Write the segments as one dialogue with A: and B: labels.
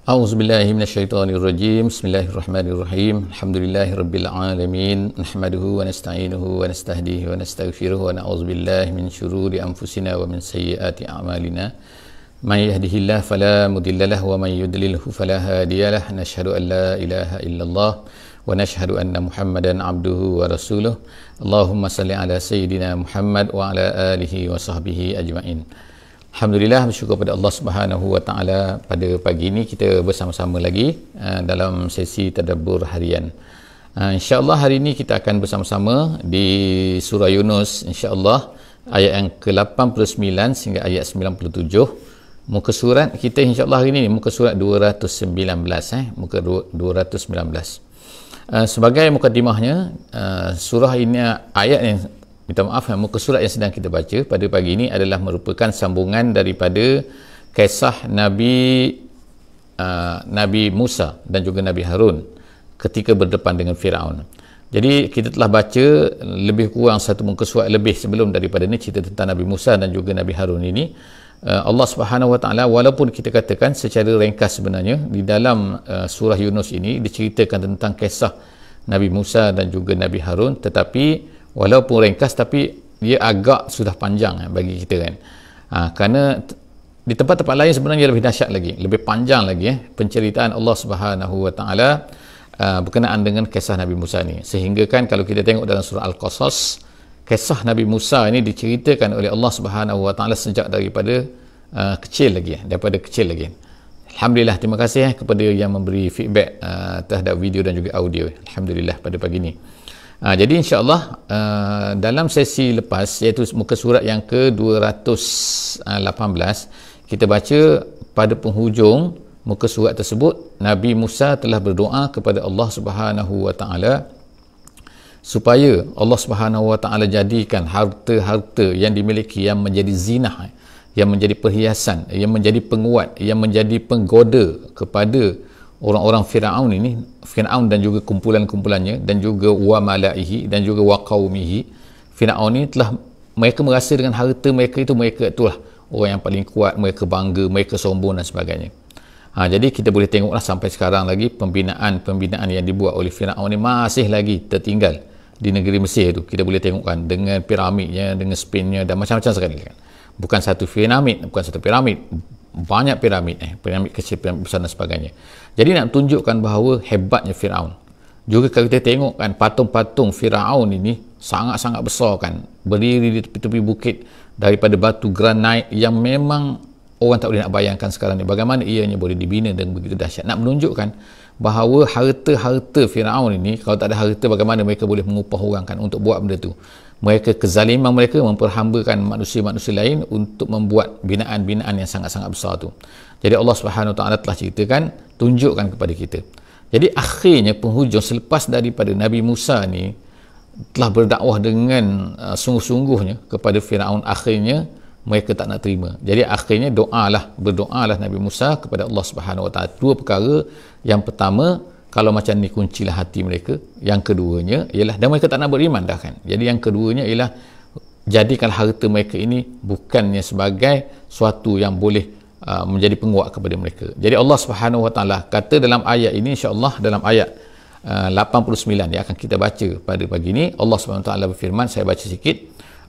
A: A'udzubillahi minasyaitonirrajim. Bismillahirrahmanirrahim. Alhamdulillahirabbil alamin. Nahmaduhu wa nasta'inuhu wa nastahdihi wa nastaghfiruh wa na'udzubillahi min syururi anfusina wa min sayyiati a'malina. May yahdihillahu fala mudhillalah wa may yudlilhu fala hadiyalah. Nashhadu an la ilaha illallah wa nashhadu anna Muhammadan abduhu wa rasuluh. Allahumma salli ala sayyidina Muhammad wa ala alihi wa sahbihi ajma'in. Alhamdulillah, bersyukur pada Allah Subhanahu wa taala, pada pagi ini kita bersama-sama lagi dalam sesi tadabbur harian. Insya-Allah hari ini kita akan bersama-sama di surah Yunus, insya-Allah ayat yang ke-89 sehingga ayat 97. Muka surat kita insya-Allah hari ini muka surat 219 muka 219. Sebagai mukadimahnya, surah ini ayat yang minta maaf, muka surat yang sedang kita baca pada pagi ini adalah merupakan sambungan daripada kisah Nabi Musa dan juga Nabi Harun ketika berdepan dengan Firaun. Jadi kita telah baca lebih kurang satu muka surat lebih sebelum daripada ini, cerita tentang Nabi Musa dan juga Nabi Harun ini. Allah Subhanahu wa taala, walaupun kita katakan secara ringkas sebenarnya di dalam surah Yunus ini diceritakan tentang kisah Nabi Musa dan juga Nabi Harun, tetapi walaupun ringkas tapi dia agak sudah panjang bagi kita kan. Kerana di tempat-tempat lain sebenarnya lebih dahsyat lagi, lebih panjang lagi penceritaan Allah Subhanahu wa taala berkenaan dengan kisah Nabi Musa ni. Sehingga kan kalau kita tengok dalam surah Al-Qasas, kisah Nabi Musa ini diceritakan oleh Allah Subhanahu wa taala sejak daripada kecil lagi, daripada kecil lagi. Alhamdulillah, terima kasih kepada yang memberi feedback terhadap video dan juga audio. Alhamdulillah pada pagi ni. Jadi insya-Allah dalam sesi lepas, iaitu muka surat yang ke-218, kita baca pada penghujung muka surat tersebut, Nabi Musa telah berdoa kepada Allah Subhanahu wa taala supaya Allah Subhanahu wa taala jadikan harta-harta yang dimiliki yang menjadi zinah, yang menjadi perhiasan, yang menjadi penguat, yang menjadi penggoda kepada orang-orang Firaun dan juga kumpulan-kumpulannya, dan juga wa malaihi dan juga wa qaumihi. Firaun ni telah, mereka merasa dengan harta mereka itulah orang yang paling kuat, mereka bangga, mereka sombong dan sebagainya. Jadi kita boleh tengoklah sampai sekarang lagi pembinaan yang dibuat oleh Firaun ni masih lagi tertinggal di negeri Mesir itu. Kita boleh tengokkan dengan piramidnya, dengan spinnya dan macam-macam sekali kan. Bukan satu piramid, banyak piramid kecil, piramid besar dan sebagainya. Jadi nak tunjukkan bahawa hebatnya Firaun. Juga kalau kita tengok kan, patung-patung Firaun ini sangat-sangat besar kan, berdiri di tepi-tepi bukit daripada batu granit yang memang orang tak boleh nak bayangkan sekarang ni bagaimana ianya boleh dibina dengan begitu dahsyat. Nak menunjukkan bahawa harta-harta Firaun ini, kalau tak ada harta bagaimana mereka boleh mengupah orang kan untuk buat benda tu. Mereka, kezaliman mereka memperhambakan manusia-manusia lain untuk membuat binaan-binaan yang sangat-sangat besar tu. Jadi Allah Subhanahu wa taala telah ceritakan, tunjukkan kepada kita. Jadi akhirnya penghujung selepas daripada Nabi Musa ni telah berdakwah dengan sungguh-sungguhnya kepada Firaun, akhirnya mereka tak nak terima. Jadi akhirnya berdoalah Nabi Musa kepada Allah Subhanahu wa taala. Dua perkara. Yang pertama, kalau macam ni kuncilah hati mereka. Yang keduanya ialah, dan mereka tak nak beriman dah kan. Jadi yang keduanya ialah, jadikan harta mereka ini bukannya sebagai suatu yang boleh menjadi penguat kepada mereka. Jadi Allah Subhanahu wa taala kata dalam ayat ini, insya-Allah dalam ayat 89 yang akan kita baca pada pagi ini, Allah Subhanahu wa taala berfirman, saya baca sikit.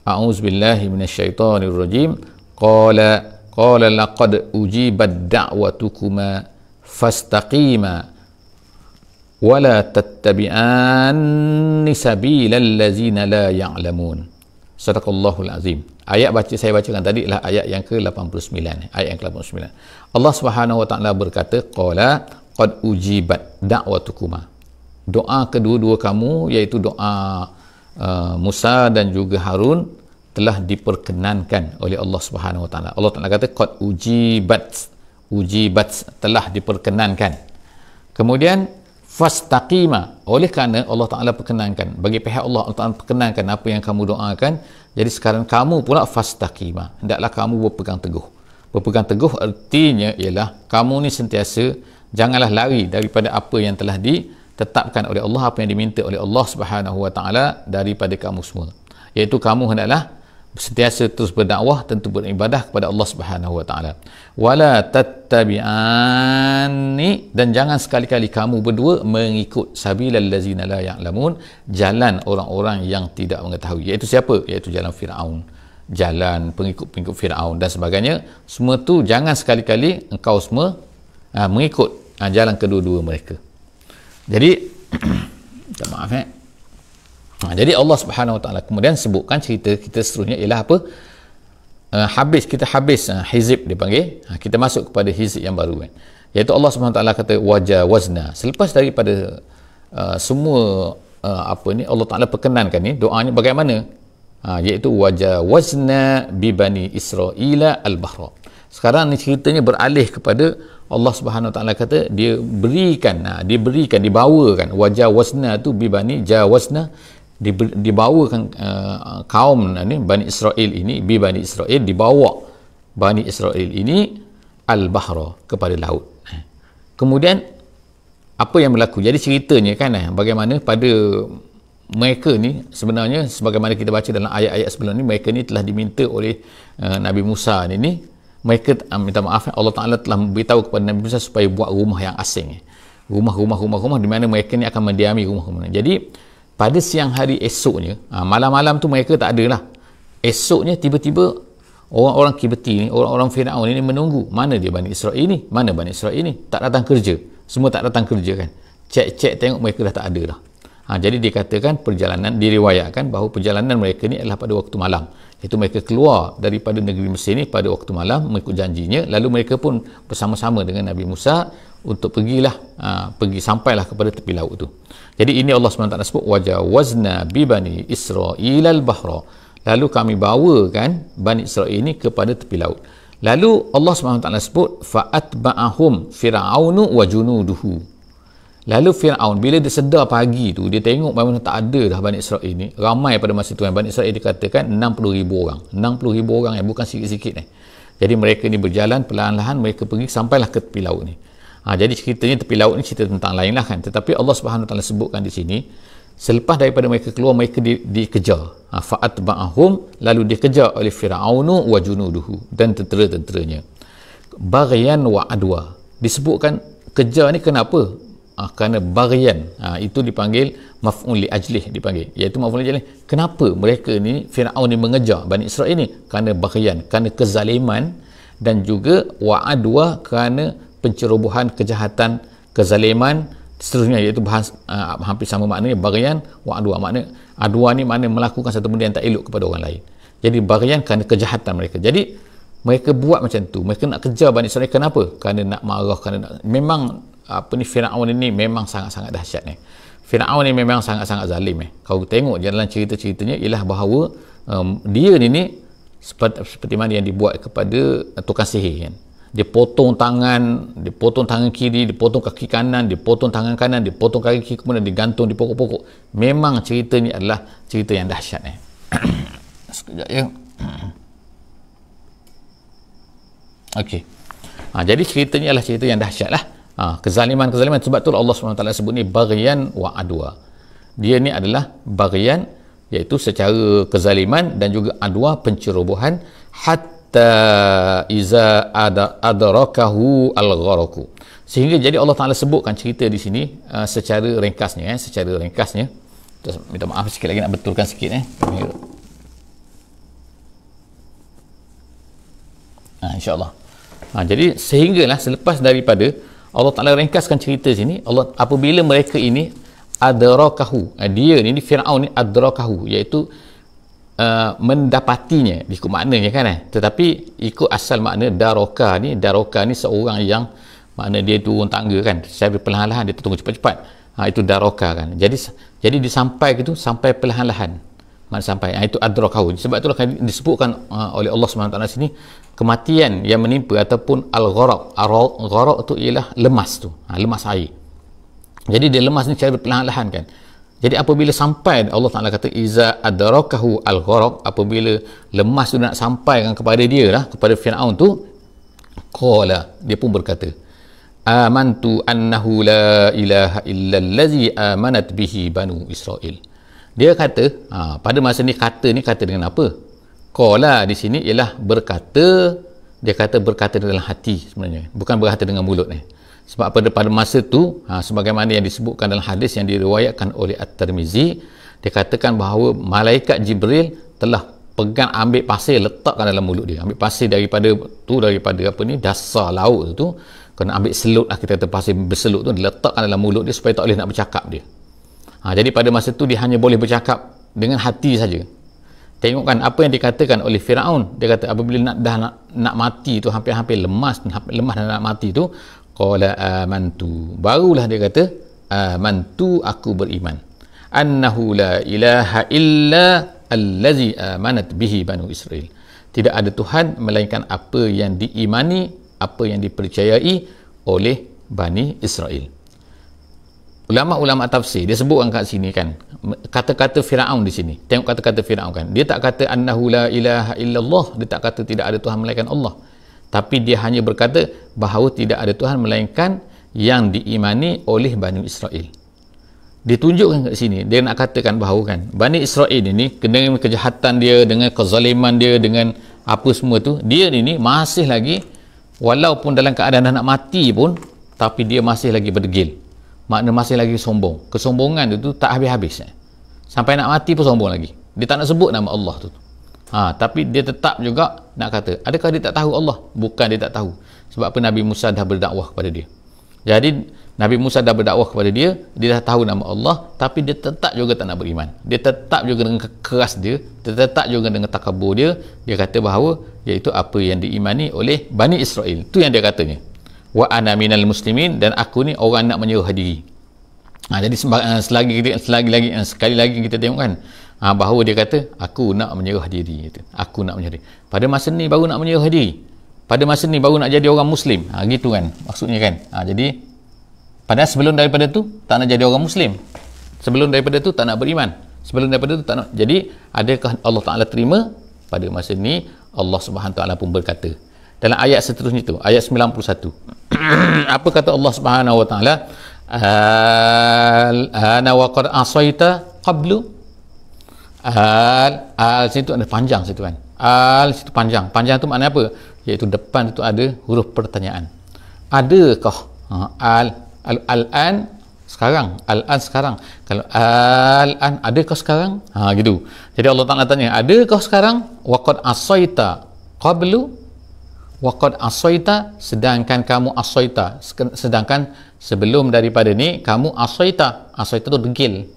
A: A'udzubillahi minasyaitonirrajim. Qala laqad ujibat da'watukuma fastaqima wala tattabi'anni sabilal ladzina la ya'lamun. Sadaqallahul azim. Saya bacakan tadi adalah ayat yang ke-89. Ayat yang ke-89. Allah Subhanahu wa taala berkata, qala qad ujibat da'watukuma. Doa kedua-dua kamu, iaitu doa Musa dan juga Harun, telah diperkenankan oleh Allah Subhanahu wa taala. Allah Taala kata qad ujibat telah diperkenankan. Kemudian fastaqima, oleh kerana Allah Taala perkenankan, bagi pihak Allah Taala perkenankan apa yang kamu doakan, jadi sekarang kamu pula fastaqima, hendaklah kamu berpegang teguh. Berpegang teguh artinya ialah kamu ni sentiasa janganlah lari daripada apa yang telah ditetapkan oleh Allah, apa yang diminta oleh Allah Subhanahu wa taala daripada kamu semua, iaitu kamu hendaklah sentiasa terus berdakwah, tentu beribadah kepada Allah Subhanahu wa taala. Wala tattabi'ani, dan jangan sekali-kali kamu berdua mengikut sabilal ladzina la ya'lamun, jalan orang-orang yang tidak mengetahui. Iaitu siapa? Iaitu jalan Firaun, jalan pengikut-pengikut Firaun dan sebagainya. Semua tu jangan sekali-kali engkau semua mengikut jalan kedua-dua mereka. Jadi minta maaf jadi Allah Subhanahu wa taala kemudian sebutkan cerita kita seterusnya ialah apa? Kita habis hizib dipanggil, kita masuk kepada hizib yang baru kan. Iaitu Allah Subhanahu wa taala kata wajawazna. Selepas daripada semua Allah Taala perkenankan ni, doanya bagaimana? Iaitu wajawazna bi bani Israila al-bahra. Sekarang ni ceritanya beralih kepada Allah Subhanahu wa taala kata dia dibawakan wajawazna tu bi bani jawazna, dibawakan kaum ni Bani Israel ini, bi Bani Israel, dibawa Bani Israel ini al-bahra, kepada laut. Kemudian apa yang berlaku? Jadi ceritanya kan bagaimana pada mereka ni sebenarnya sebagaimana kita baca dalam ayat-ayat sebelum ni, mereka ni telah diminta oleh Nabi Musa ni, mereka minta maaf, Allah Taala telah beritahu kepada Nabi Musa supaya buat rumah yang asing, rumah di mana mereka ni akan mendiami rumah-rumah. Jadi pada siang hari esoknya, malam-malam tu mereka tak ada lah. Esoknya tiba-tiba orang-orang Kibti ni, orang-orang Firaun ni menunggu. Mana dia Bani Israel ni? Mana Bani Israel ni? Tak datang kerja. Semua tak datang kerja kan. Cek tengok mereka dah tak ada dah. Jadi dikatakan perjalanan, diriwayatkan bahawa perjalanan mereka ni adalah pada waktu malam. Iaitu mereka keluar daripada negeri Mesir ni pada waktu malam mengikut janjinya. Lalu mereka pun bersama-sama dengan Nabi Musa untuk pergi sampailah kepada tepi laut tu. Jadi ini Allah SWT sebut wajawazna bi bani Israil al-bahra, lalu kami bawakan Bani Israel ini kepada tepi laut. Lalu Allah SWT sebut fa'atba'ahum fir'aunu wa junuduhu. Lalu Firaun bila dia sedar pagi tu, dia tengok bagaimana tak ada dah Bani Israel ini, ramai pada masa tu Bani Israel dikatakan 60,000 orang, 60,000 orang yang bukan sikit-sikit Jadi mereka ni berjalan perlahan-lahan, mereka pergi sampailah ke tepi laut ni. Jadi ceritanya tepi laut ni cerita tentang lain lah kan. Tetapi Allah Subhanahu Wa Taala sebutkan di sini, selepas daripada mereka keluar, mereka dikejar. Fa'atba'ahum, lalu dikejar oleh Fir'aunu wa junuduhu, dan tentera-tenteranya. Baghyan wa adwa. Disebutkan kejar ni kenapa? Kerana baghyan, itu dipanggil maf'ul li ajlih, dipanggil. Iaitu maf'ul li ajlih. Kenapa mereka ni, Fir'aun ni mengejar Bani Israel ni? Kerana baghyan, kerana kezaliman, dan juga wa adwa, kerana pencerobohan, kejahatan, kezaliman, seterusnya, iaitu hampir sama maknanya baghyan wa adwa. Makna adwa ni makna melakukan satu benda yang tak elok kepada orang lain. Jadi baghyan kerana kejahatan mereka. Jadi mereka buat macam tu, mereka nak kejar Bani Israel. Kenapa? Kerana nak marah, kerana memang Firaun ini memang sangat-sangat dahsyat Firaun ni memang sangat-sangat zalim Kau tengok dalam cerita-ceritanya ialah bahawa dia ni seperti mana yang dibuat kepada tukang sihir kan. Dia potong tangan kiri, dia potong kaki kanan, dia potong tangan kanan, dia potong kaki kiri, kemudian digantung di pokok-pokok. Memang cerita ni adalah cerita yang dahsyat sekejap ya. Okey. Jadi ceritanya adalah cerita yang dahsyat lah. Kezaliman sebab tu Allah SWT sebut ni baghyan wa adwa. Dia ni adalah baghyan, iaitu secara kezaliman, dan juga adwa, pencerobohan, hatta iza adrakahu al-gharaku. Sehingga jadi Allah Taala sebutkan cerita di sini secara ringkasnya Terus minta maaf sikit lagi, nak betulkan sikit insya-Allah. Jadi sehinggalah selepas daripada Allah Taala ringkaskan cerita sini, apabila mereka ini adrakahu, dia ni Firaun ni adrakahu, iaitu mendapatinya, ikut maknanya kan tetapi ikut asal makna daroka ni seorang yang makna dia turun tangga kan, secara perlahan-lahan, dia tunggu cepat-cepat, itu daroka kan. Jadi disampai gitu, sampai perlahan-lahan, mana sampai, itu adrakahu. Sebab itulah disebutkan oleh Allah SWT sini kematian yang menimpa ataupun al-gharaq tu ialah lemas tu, lemas air. Jadi dia lemas ni secara perlahan-lahan kan. Jadi apabila sampai, Allah Ta'ala kata iza adrakahu al-gharaq, apabila lemas tu nak sampaikan kepada dia lah, kepada Fir'aun tu, qala, dia pun berkata, amantu annahu la ilaha illallazi amanat bihi banu Israel. Dia kata, pada masa ni kata dengan apa? Qala di sini ialah berkata, dia kata berkata dalam hati sebenarnya, bukan berkata dengan mulut ni. Sebab pada masa tu, sebagaimana yang disebutkan dalam hadis yang diriwayatkan oleh At-Tirmizi, dia katakan bahawa malaikat Jibril telah pegang, ambil pasir, letakkan dalam mulut dia. Ambil pasir daripada apa ni, dasar laut tu, kena ambil selut lah, kita kata pasir berselut tu, diletakkan dalam mulut dia supaya tak boleh nak bercakap dia. Jadi pada masa tu dia hanya boleh bercakap dengan hati saja. Tengokkan apa yang dikatakan oleh Firaun. Dia kata apabila nak mati tu, hampir-hampir lemas dan nak mati tu, qala amantu, barulah dia kata amantu, aku beriman, annahu la ilaha illa allazi amanat bihi banu Israel, tidak ada Tuhan melainkan apa yang diimani, apa yang dipercayai oleh Bani Israel. Ulama-ulama tafsir dia sebutkan kat sini kan, kata-kata Firaun di sini. Tengok kata-kata Firaun kan. Dia tak kata annahu la ilaha illallah, dia tak kata tidak ada Tuhan melainkan Allah. Tapi dia hanya berkata bahawa tidak ada Tuhan melainkan yang diimani oleh Bani Israel. Ditunjukkan kat sini, dia nak katakan bahawa kan Bani Israel ini dengan kejahatan dia, dengan kezaliman dia, dengan apa semua tu, dia ini masih lagi, walaupun dalam keadaan dah nak mati pun, tapi dia masih lagi berdegil. Makna masih lagi sombong. Kesombongan itu tak habis-habis. Sampai nak mati pun sombong lagi. Dia tak nak sebut nama Allah tu. Tapi dia tetap juga nak kata, adakah dia tak tahu Allah? Bukan dia tak tahu. Sebab apa, Nabi Musa dah berdakwah kepada dia. Jadi Nabi Musa dah berdakwah kepada dia, dia dah tahu nama Allah, tapi dia tetap juga tak nak beriman. Dia tetap juga dengan keras dia tetap juga dengan takabur dia kata bahawa iaitu apa yang diimani oleh Bani Israel. Itu yang dia katanya. Wa ana minal muslimin, dan aku ni orang nak menyerah diri. Jadi sekali lagi kita tengok kan, bahawa dia kata aku nak menyerah diri, aku nak menyerah diri. Pada masa ni baru nak menyerah diri, pada masa ni baru nak jadi orang muslim, gitu kan maksudnya kan. Jadi padahal sebelum daripada tu tak nak jadi orang muslim, sebelum daripada tu tak nak beriman, sebelum daripada tu tak nak. Jadi adakah Allah Ta'ala terima? Pada masa ni Allah Subhanahu Ta'ala pun berkata dalam ayat seterusnya tu, ayat 91. Apa kata Allah Subhanahu Wa Ta'ala? Ana wa qad asaita qablu. Situ ada panjang situ kan. Situ panjang. Panjang tu makna apa? Iaitu depan itu ada huruf pertanyaan. Adakah al-an sekarang, al-an sekarang. Kalau al-an adakah sekarang? Gitu. Jadi Allah Ta'ala tanya, adakah sekarang? Wa qad asaita qablu. Waqad asaita, sedangkan kamu asaita, sedangkan sebelum daripada ni kamu asaita. Asaita tu degil,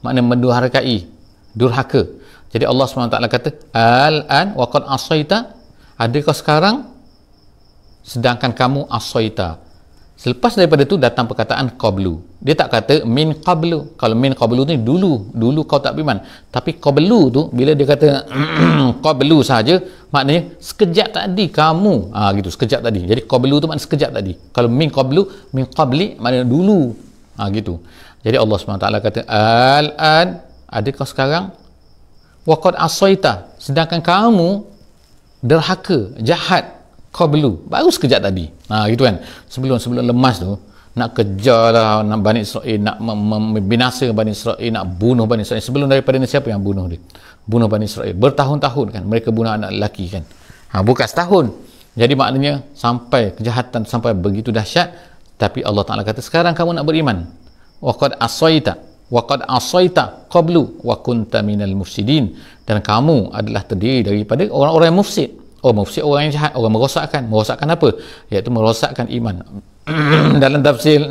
A: makna mendurhakai, durhaka. Jadi Allah SWT kata al-an waqad asaita, adakah sekarang, sedangkan kamu asaita. Selepas daripada tu datang perkataan qablu. Dia tak kata min qablu. Kalau min qablu ni dulu kau tak beriman. Tapi qablu tu bila dia kata qablu saja, maknanya sekejap tadi kamu, gitu, sekejap tadi. Jadi qablu tu makna sekejap tadi. Kalau min qablu, min qabli maknanya dulu, gitu. Jadi Allah SWT kata al-an, adakah sekarang, waqad asaita, sedangkan kamu derhaka, jahat, qablu, baru sekejap tadi. Gitu kan. Sebelum lemas tu nak kejar lah, nak Bani Israel, nak membinasa Bani Israel, nak bunuh Bani Israel. Sebelum daripada ni siapa yang bunuh dia? Bunuh Bani Israel. Bertahun-tahun kan mereka bunuh anak lelaki kan. Bukan setahun. Jadi maknanya sampai kejahatan sampai begitu dahsyat. Tapi Allah Ta'ala kata sekarang kamu nak beriman. Waqad asaita qablu wa kunta minal mufsidin, dan kamu adalah terdiri daripada orang-orang yang mufsid. Mufsid orang yang jahat, orang merosakkan apa? Iaitu merosakkan iman. Dalam tafsir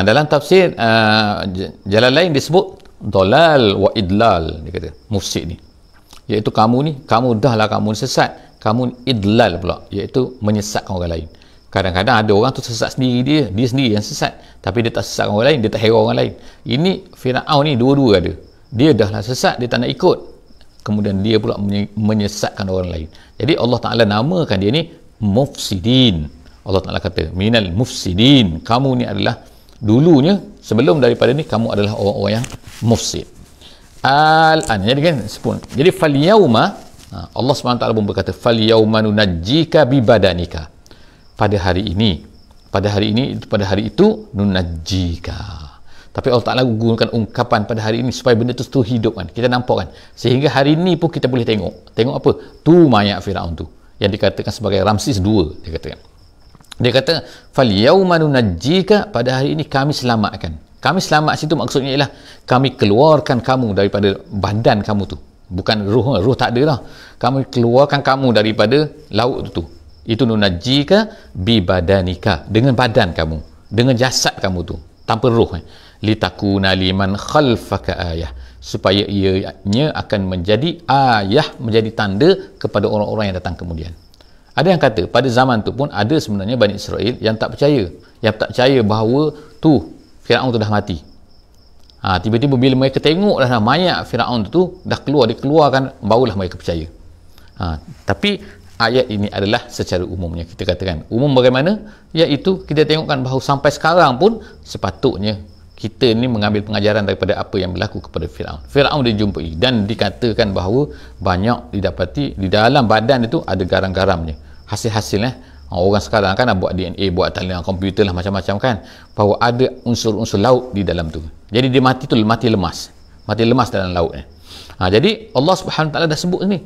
A: dalam tafsir Jalalain disebut dolal wa idlal. Dia kata mufsid ni iaitu kamu dahlah kamu sesat, kamu idlal pula, iaitu menyesatkan orang lain. Kadang-kadang ada orang tu sesat sendiri, dia sendiri yang sesat, tapi dia tak sesatkan orang lain, dia tak hera orang lain. Ini Firaun ni dua-dua ada. Dia dahlah sesat, dia tak nak ikut, kemudian dia pula menyesatkan orang lain. Jadi Allah Ta'ala namakan dia ni mufsidin. Allah Ta'ala kata minal mufsidin, kamu ni adalah dulunya, sebelum daripada ni kamu adalah orang-orang yang mufsid. Al-an, jadi kan sepun. Jadi fal yauma, Allah SWT pun berkata fal yauma nunajjika bi badanika. Pada hari itu nunajjika, Tapi Allah Ta'ala gunakan ungkapan pada hari ini supaya benda tu terus hidup kan. Kita nampak kan. Sehingga hari ini pun kita boleh tengok. Tengok apa? Tu mayat Firaun tu. Yang dikatakan sebagai Ramses II. Dia katakan. Dia kata, fal yauma nunajjika, pada hari ini kami selamatkan. Kami selamat situ maksudnya ialah kami keluarkan kamu daripada badan kamu tu. Bukan ruh, ruh tak ada lah. Kami keluarkan kamu daripada laut tu. Itu nunajjika bi badanika, dengan badan kamu, dengan jasad kamu tu, tanpa ruh. Litakuna liman khalfaka ayah, supaya ianya akan menjadi ayah, menjadi tanda kepada orang-orang yang datang kemudian. Ada yang kata pada zaman tu pun ada sebenarnya Bani Israel yang tak percaya, bahawa tu Firaun tu dah mati. Tiba-tiba bila mereka tengok dah mayat Firaun tu dah keluar, dikeluarkan, barulah mereka percaya. Tapi ayat ini adalah secara umumnya, kita katakan umum bagaimana, iaitu kita tengokkan bahawa sampai sekarang pun sepatutnya kita ni mengambil pengajaran daripada apa yang berlaku kepada Firaun. Firaun dijumpai dan dikatakan bahawa banyak didapati di dalam badan itu ada garam-garamnya. Hasil-hasilnya orang sekarang kan buat DNA, buat talian komputer lah, macam-macam kan, bahawa ada unsur-unsur laut di dalam tu. Jadi dia mati tu mati lemas dalam laut. Jadi Allah Subhanahu Wa Taala dah sebut ni.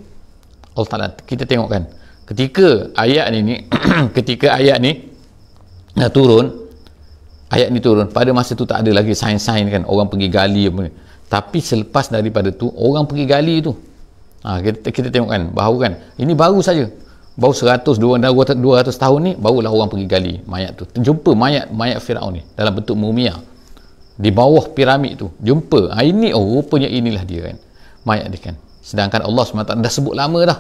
A: Allah Taala, kita tengok kan, ketika ayat ni ketika ayat ni turun, pada masa tu tak ada lagi sains-sains kan, orang pergi gali apa ni. Tapi selepas daripada tu orang pergi gali tu, kita tengok kan bahawa kan ini baru saja, baru 200 tahun ni barulah orang pergi gali mayat tu, jumpa mayat Firaun ni dalam bentuk mumia di bawah piramid tu, jumpa. Ini rupanya inilah dia kan, mayat dia kan. Sedangkan Allah SWT dah sebut lama dah.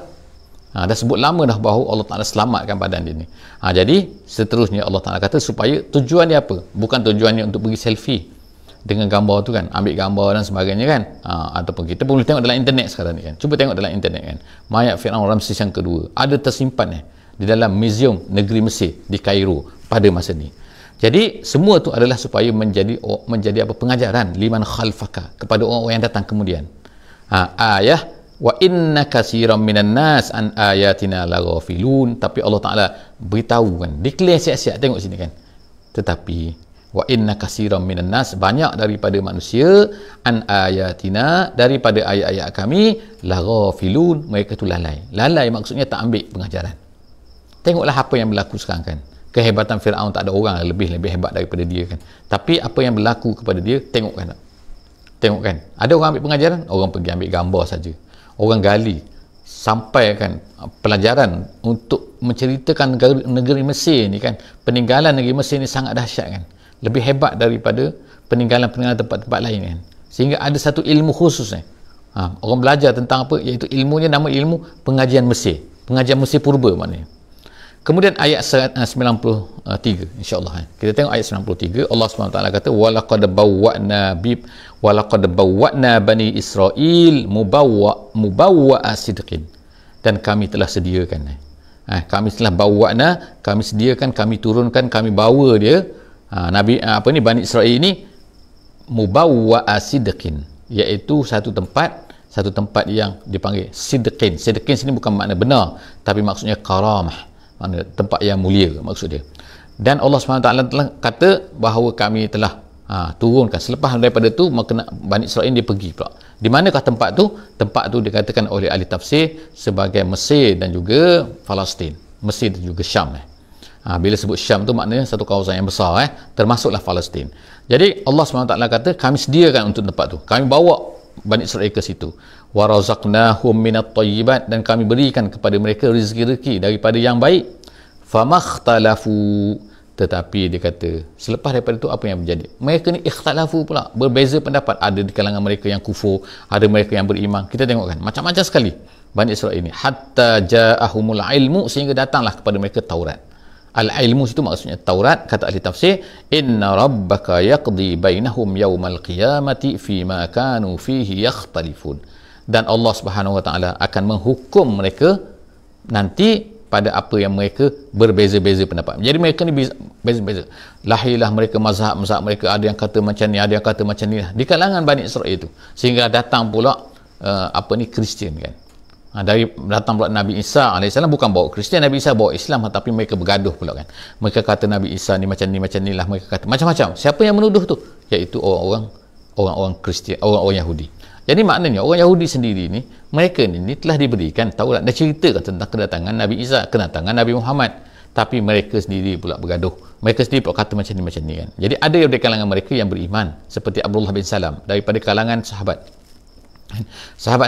A: Dah sebut lama dah bahawa Allah Ta'ala selamatkan badan dia ni. Jadi seterusnya Allah Ta'ala kata supaya tujuan dia apa? Bukan tujuannya untuk pergi selfie dengan gambar tu kan, ambil gambar dan sebagainya kan. Ataupun kita boleh tengok dalam internet sekarang ni kan. Cuba tengok dalam internet kan, mayat Firaun Ramses yang kedua ada tersimpan di dalam muzium negeri Mesir di Kairo pada masa ni. Jadi semua tu adalah supaya menjadi apa, pengajaran liman khalfaka, kepada orang-orang yang datang kemudian. Ayah wa inna katsiran minan nas an ayatina laghafilun. Tapi Allah Taala beritahu kan, declare siap-siap, tengok sini kan, tetapi wa inna katsiran minan nas, banyak daripada manusia, an ayatina, daripada ayat-ayat kami, laghafilun, mereka tu lalai maksudnya tak ambil pengajaran. Tengoklah apa yang berlaku sekarang kan, kehebatan Firaun tak ada orang lebih hebat daripada dia kan, tapi apa yang berlaku kepada dia, tengok kan, ada orang ambil pengajaran, orang pergi ambil gambar saja, orang gali sampai kan pelajaran untuk menceritakan negeri Mesir ni kan, peninggalan negeri Mesir ni sangat dahsyat kan, lebih hebat daripada peninggalan-peninggalan tempat-tempat lain kan, sehingga ada satu ilmu khusus orang belajar tentang apa, iaitu ilmunya nama ilmu pengajian Mesir purba maknanya. Kemudian ayat 93 insya-Allah kita tengok ayat 93. Allah SWT kata walaqad bawwa'na bani Israil mubawwa'a sidqin, dan kami telah sediakan kami sediakan, kami turunkan, kami bawa dia Bani Israil ini mubawwa'a sidqin, iaitu satu tempat yang dipanggil sidqin. Sidqin sini bukan makna benar, tapi maksudnya karamah, makna tempat yang mulia maksud dia. Dan Allah SWT telah kata bahawa kami telah turunkan. Selepas daripada tu maka Bani Israil dia pergi pula. Di manakah tempat tu? Tempat tu dikatakan oleh ahli tafsir sebagai Mesir dan juga Palestin, Mesir dan juga Syam. Bila sebut Syam tu maknanya satu kawasan yang besar, termasuklah Palestin. Jadi Allah SWT kata kami sediakan untuk tempat tu, kami bawa Bani Israil ke situ. Wa razaqnahum minat thayyibat, dan kami berikan kepada mereka rezeki-rezeki daripada yang baik. Famakhtalafu, tetapi dia kata selepas daripada itu apa yang menjadi? Mereka ni ikhtalafu pula, berbeza pendapat. Ada di kalangan mereka yang kufur, ada mereka yang beriman. Kita tengok kan, macam-macam sekali Bani Israil ini. Hatta ja'ahumul ilmu, sehingga datanglah kepada mereka Taurat. Al-ilmu itu maksudnya Taurat. Kata ahli tafsir, inna rabbaka yaqdi bainahum yawmal qiyamati fima kanu fihi yakhtalifun, dan Allah Subhanahu Wa Taala akan menghukum mereka nanti pada apa yang mereka berbeza-beza pendapat. Jadi mereka ni beza-beza, lahirlah mereka mazhab mereka, ada yang kata macam ni, ada yang kata macam ni di kalangan Bani Israil itu, sehingga datang pula Kristian kan. Datang pula Nabi Isa AS, bukan bawa Kristian, Nabi Isa bawa Islam, tapi mereka bergaduh pula kan. Mereka kata Nabi Isa ni macam ni lah, mereka kata macam-macam. Siapa yang menuduh tu? iaitu orang-orang Kristian, orang-orang Yahudi. Jadi maknanya orang Yahudi sendiri ni, mereka ni telah diberikan Taurat dan ceritakan tentang kedatangan Nabi Isa, kedatangan Nabi Muhammad, tapi mereka sendiri pula bergaduh. Mereka sendiri pula kata macam ni kan. Jadi ada dari kalangan mereka yang beriman seperti Abdullah bin Salam daripada kalangan sahabat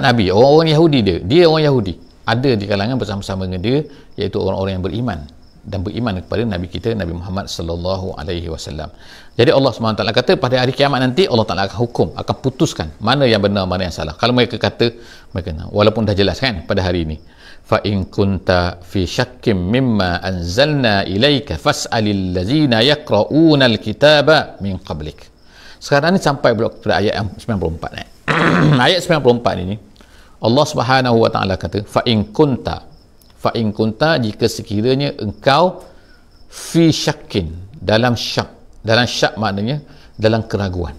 A: Nabi, orang-orang Yahudi, dia orang Yahudi, ada di kalangan bersama-sama dengan dia, iaitu orang-orang yang beriman dan beriman kepada Nabi kita, Nabi Muhammad sallallahu alaihi wasallam. Jadi Allah SWT kata pada hari kiamat nanti Allah Taala akan hukum, akan putuskan mana yang benar, mana yang salah. Kalau mereka kata, walaupun dah jelas kan pada hari ini, fa in kunta fi syakkim mimma anzalna ilaika fas'alil ladzina yaqra'una alkitaba min qablik. Sekarang ni sampai pada ayat 94 ayat 94 ini Allah Subhanahu wa taala kata fa in kunta jika sekiranya engkau fi syakkin, dalam syak maknanya dalam keraguan.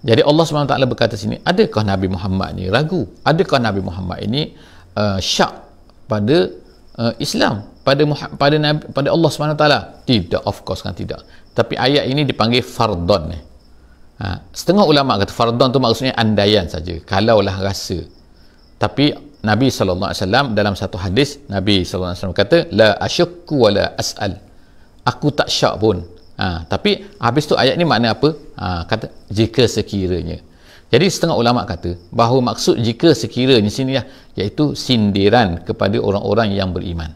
A: Jadi Allah Subhanahu wa taala berkata sini, adakah Nabi Muhammad ni ragu? Adakah Nabi Muhammad ini syak pada Islam, pada Allah Subhanahu wa taala? Tidak, of course kan tidak. Tapi ayat ini dipanggil fardon. Setengah ulama kata fardon tu maksudnya andaian saja, kalaulah rasa. Tapi Nabi SAW dalam satu hadis, Nabi SAW kata, la asyukku wa la as'al, aku tak syak pun. Tapi habis tu ayat ni makna apa? Kata jika sekiranya. Jadi setengah ulama kata bahawa maksud jika sekiranya sini iaitu sindiran kepada orang-orang yang beriman.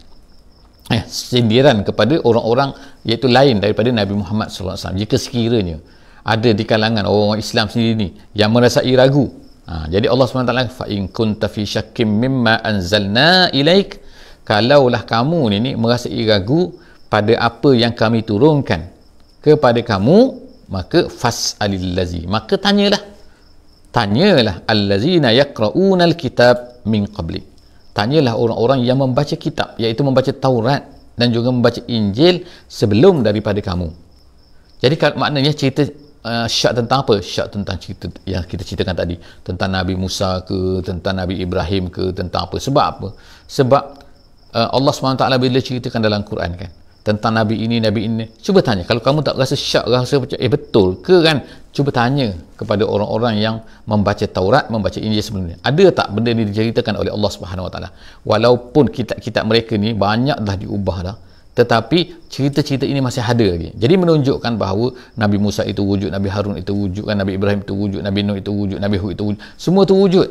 A: Sindiran kepada orang-orang iaitu lain daripada Nabi Muhammad SAW. Jika sekiranya ada di kalangan orang-orang Islam sendiri ni yang merasai ragu. Jadi Allah SWT fa in kunta fi syakkim mimma anzalna ilaik, kalaulah kamu ni merasai ragu pada apa yang kami turunkan kepada kamu, maka fas'alil ladzi, maka tanyalah allazina yaqra'una alkitab min qablik, tanyalah orang-orang yang membaca kitab, iaitu membaca Taurat dan juga membaca Injil sebelum daripada kamu. Jadi maknanya cerita syak tentang apa? Syak tentang cerita yang kita ceritakan tadi, tentang Nabi Musa ke, tentang Nabi Ibrahim ke, tentang apa? Sebab apa? Sebab Allah SWT bila ceritakan dalam Quran kan tentang Nabi ini, cuba tanya, kalau kamu tak rasa syak, rasa macam betul ke kan, cuba tanya kepada orang-orang yang membaca Taurat, membaca Injil sebelumnya, ada tak benda ni diceritakan oleh Allah Subhanahu Wa Taala? Walaupun kitab-kitab mereka ni banyak dah diubah dah, tetapi cerita-cerita ini masih ada lagi. Jadi menunjukkan bahawa Nabi Musa itu wujud, Nabi Harun itu wujud, Nabi Ibrahim itu wujud, Nabi Nuh itu wujud, Nabi Hud itu wujud, semua itu wujud.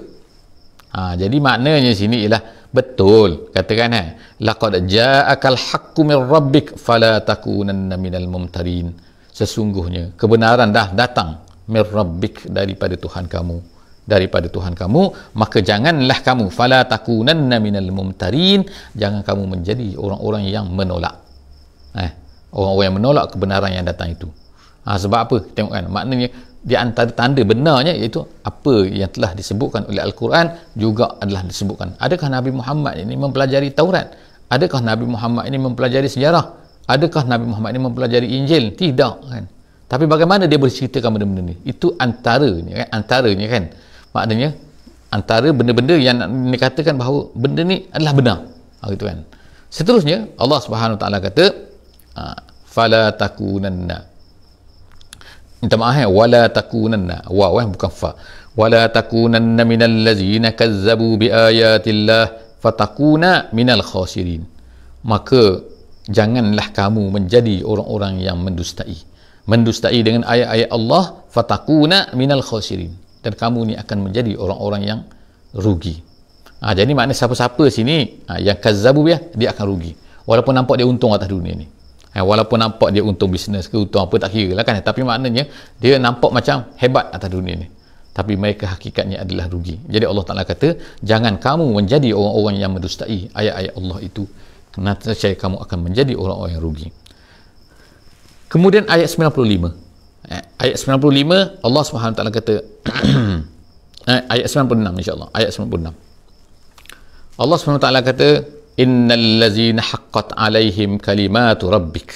A: Jadi maknanya sini ialah betul, katakan laqad ja'akal haqqu min rabbik fala takunanna minal mumtarin, sesungguhnya kebenaran dah datang min rabbik, daripada Tuhan kamu, maka janganlah kamu fala takunanna minal mumtarin, jangan kamu menjadi orang-orang yang menolak, orang-orang yang menolak kebenaran yang datang itu. Sebab apa? Tengok kan, maknanya di antara tanda benarnya iaitu apa yang telah disebutkan oleh Al-Quran juga adalah disebutkan. Adakah Nabi Muhammad ini mempelajari Taurat? Adakah Nabi Muhammad ini mempelajari sejarah? Adakah Nabi Muhammad ini mempelajari Injil? Tidak kan. Tapi bagaimana dia berceritakan benda-benda ni? Itu antaranya kan. Maknanya antara benda-benda yang dikatakan bahawa benda ni adalah benar. Gitu kan. Seterusnya Allah Subhanahu Wa Taala kata fala takunanna, minta maaf wala takunanna, bukan fa, wala takunanna minal ladzina kazzabu biayatillah fatakuna minal khasirin, maka janganlah kamu menjadi orang-orang yang mendustai dengan ayat-ayat Allah, fatakuna minal khasirin, dan kamu ni akan menjadi orang-orang yang rugi. Jadi maknanya siapa-siapa sini yang kazzabu dia akan rugi, walaupun nampak dia untung atas dunia ni. Walaupun nampak dia untung bisnes ke, untung apa, tak kira lah kan, tapi maknanya dia nampak macam hebat atas dunia ni, tapi mereka hakikatnya adalah rugi. Jadi Allah Ta'ala kata jangan kamu menjadi orang-orang yang mendustai ayat-ayat Allah itu, nanti saya kamu akan menjadi orang-orang yang rugi. Kemudian ayat 95, ayat 95 Allah Subhanahu Wa Ta'ala kata ayat 96 insyaAllah, ayat 96 Allah Subhanahu Wa Ta'ala kata innal ladzina haqqat alaihim kalimatu rabbik.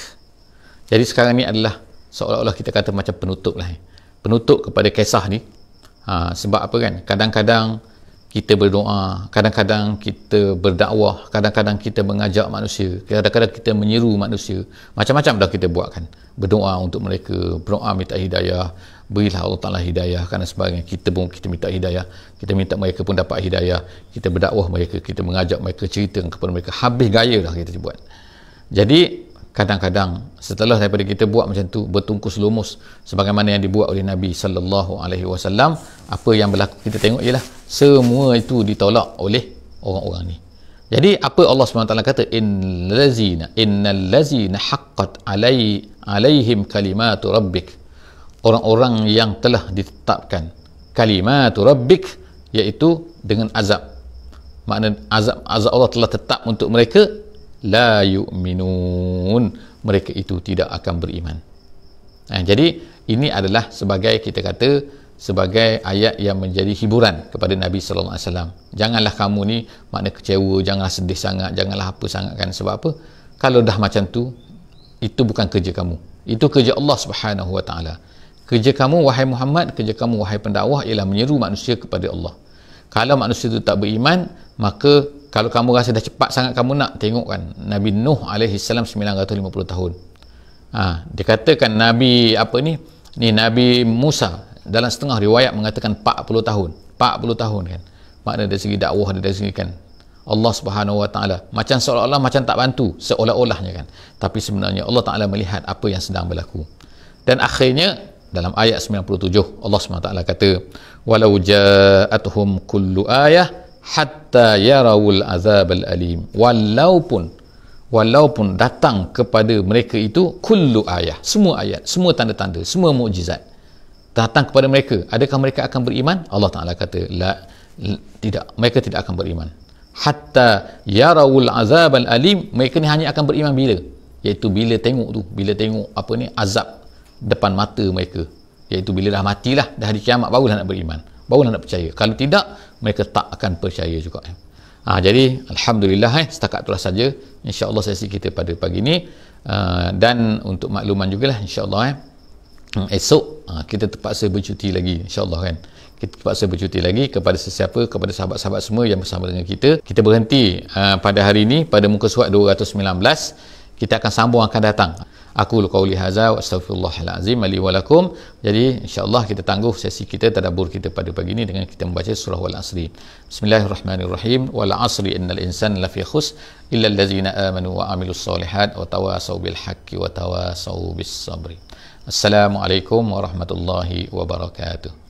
A: Jadi sekarang ni adalah seolah-olah kita kata macam penutup lah, penutup kepada kisah ni. Sebab apa kan, kadang-kadang kita berdoa, kadang-kadang kita berdakwah, kadang-kadang kita mengajak manusia, kadang-kadang kita menyeru manusia, macam-macam dah kita buat kan, berdoa untuk mereka, berdoa minta hidayah, berilah Allah Ta'ala hidayah dan sebagainya. Kita pun kita minta hidayah, kita minta mereka pun dapat hidayah, kita berdakwah mereka, kita mengajak mereka, cerita kepada mereka, habis gaya dah kita buat. Jadi kadang-kadang setelah daripada kita buat macam tu, bertungkus lumus sebagaimana yang dibuat oleh Nabi sallallahu alaihi wasallam, apa yang berlaku kita tengok ialah semua itu ditolak oleh orang-orang ni. Jadi apa Allah SWT kata, innal ladzina haqqat alaihim kalimatu rabbik, orang-orang yang telah ditetapkan kalimatu rabbik, iaitu dengan azab, makna azab Allah telah tetap untuk mereka, la yu'minun, mereka itu tidak akan beriman. Jadi ini adalah sebagai, kita kata, sebagai ayat yang menjadi hiburan kepada Nabi sallallahu alaihi wasallam. Janganlah kamu ni makna kecewa, janganlah sedih sangat, janganlah apa sangat kan. Sebab apa? Kalau dah macam tu, itu bukan kerja kamu, itu kerja Allah Subhanahu wa taala. Kerja kamu wahai Muhammad, kerja kamu wahai pendakwah ialah menyeru manusia kepada Allah. Kalau manusia itu tak beriman, maka kalau kamu rasa dah cepat sangat kamu nak tengok kan, Nabi Nuh alaihi salam 950 tahun. Dia katakan Nabi Nabi Musa dalam setengah riwayat mengatakan 40 tahun. 40 tahun kan. Makna dari segi dakwah, dari segi kan Allah Subhanahu wa taala macam seolah-olah macam tak bantu, seolah-olahnya kan. Tapi sebenarnya Allah Taala melihat apa yang sedang berlaku. Dan akhirnya dalam ayat 97 Allah SWT kata, walau ja'atuhum kullu ayah hatta yarawul azabal alim, walaupun datang kepada mereka itu kullu ayah, semua ayat, semua tanda-tanda, semua mukjizat datang kepada mereka, adakah mereka akan beriman? Allah Ta'ala kata tidak, mereka tidak akan beriman. Hatta yarawul azabal alim, mereka ni hanya akan beriman bila? Iaitu bila tengok azab depan mata mereka, iaitu bila dah matilah, dah hari kiamat, barulah nak beriman, barulah nak percaya. Kalau tidak, mereka tak akan percaya juga. Jadi alhamdulillah, setakat itulah saja insya-Allah sesi kita pada pagi ini. Dan untuk makluman jugalah, insya-Allah esok kita terpaksa bercuti lagi, insya-Allah kan. Kita terpaksa bercuti lagi kepada sesiapa, kepada sahabat-sahabat semua yang bersama dengan kita. Kita berhenti pada hari ini pada muka surat 219. Kita akan sambung akan datang. Aku qauli hadza wa astaghfirullahal azim li wa lakum. Jadi insya-Allah kita tangguh sesi kita, tadabbur kita pada pagi ini dengan kita membaca surah Wal Asri. Bismillahirrahmanirrahim. Wal asri innal insana lafi khusr illa allazina amanu wa amilus solihat wa tawasaw bil haqqi wa tawasaw bis sabri. Assalamualaikum warahmatullahi wabarakatuh.